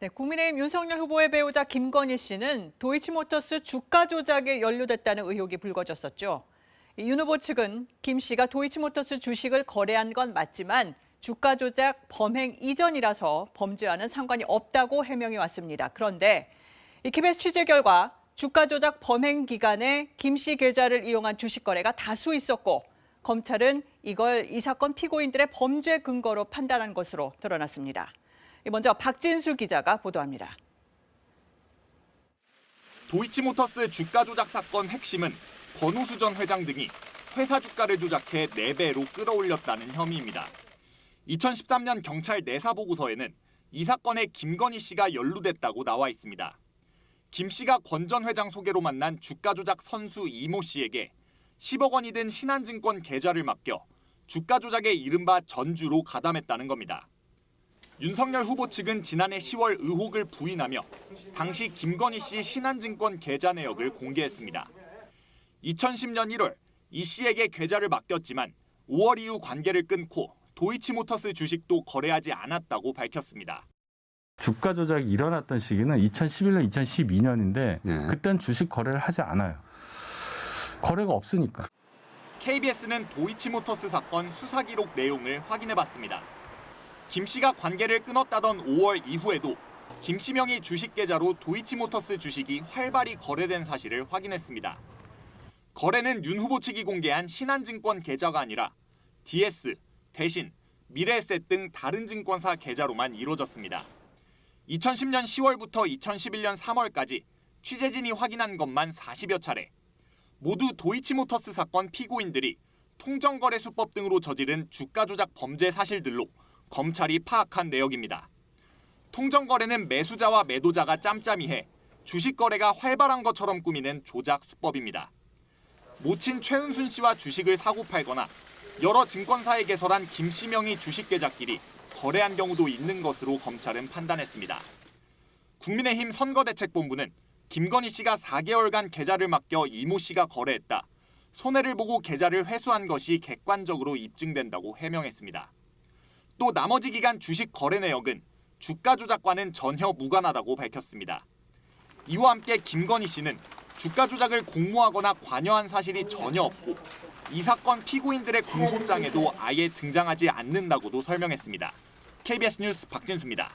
네, 국민의힘 윤석열 후보의 배우자 김건희 씨는 도이치모터스 주가 조작에 연루됐다는 의혹이 불거졌었죠. 윤 후보 측은 김 씨가 도이치모터스 주식을 거래한 건 맞지만 주가 조작 범행 이전이라서 범죄와는 상관이 없다고 해명해 왔습니다. 그런데 이 KBS 취재 결과 주가 조작 범행 기간에 김 씨 계좌를 이용한 주식 거래가 다수 있었고 검찰은 이걸 이 사건 피고인들의 범죄 근거로 판단한 것으로 드러났습니다. 먼저 박진수 기자가 보도합니다. 도이치모터스 주가 조작 사건 핵심은 권오수 전 회장 등이 회사 주가를 조작해 4배로 끌어올렸다는 혐의입니다. 2013년 경찰 내사 보고서에는 이 사건에 김건희 씨가 연루됐다고 나와 있습니다. 김 씨가 권 전 회장 소개로 만난 주가 조작 선수 이모 씨에게 10억 원이 든 신한증권 계좌를 맡겨 주가 조작의 이른바 전주로 가담했다는 겁니다. 윤석열 후보 측은 지난해 10월 의혹을 부인하며 당시 김건희 씨 신한증권 계좌 내역을 공개했습니다. 2010년 1월 이 씨에게 계좌를 맡겼지만 5월 이후 관계를 끊고 도이치모터스 주식도 거래하지 않았다고 밝혔습니다. 주가 조작이 일어났던 시기는 2011년, 2012년인데 그땐 주식 거래를 하지 않아요. 거래가 없으니까. KBS는 도이치모터스 사건 수사 기록 내용을 확인해봤습니다. 김 씨가 관계를 끊었다던 5월 이후에도 김 씨 명의 주식 계좌로 도이치모터스 주식이 활발히 거래된 사실을 확인했습니다. 거래는 윤 후보 측이 공개한 신한증권 계좌가 아니라 DS, 대신, 미래에셋 등 다른 증권사 계좌로만 이루어졌습니다. 2010년 10월부터 2011년 3월까지 취재진이 확인한 것만 40여 차례. 모두 도이치모터스 사건 피고인들이 통정거래수법 등으로 저지른 주가 조작 범죄 사실들로 검찰이 파악한 내역입니다. 통정거래는 매수자와 매도자가 짬짬이해 주식 거래가 활발한 것처럼 꾸미는 조작 수법입니다. 모친 최은순 씨와 주식을 사고 팔거나 여러 증권사에 개설한 김 씨 명의 주식 계좌끼리 거래한 경우도 있는 것으로 검찰은 판단했습니다. 국민의힘 선거대책본부는 김건희 씨가 4개월간 계좌를 맡겨 이모 씨가 거래했다. 손해를 보고 계좌를 회수한 것이 객관적으로 입증된다고 해명했습니다. 또 나머지 기간 주식 거래 내역은 주가 조작과는 전혀 무관하다고 밝혔습니다. 이와 함께 김건희 씨는 주가 조작을 공모하거나 관여한 사실이 전혀 없고 이 사건 피고인들의 공소장에도 아예 등장하지 않는다고도 설명했습니다. KBS 뉴스 박진수입니다.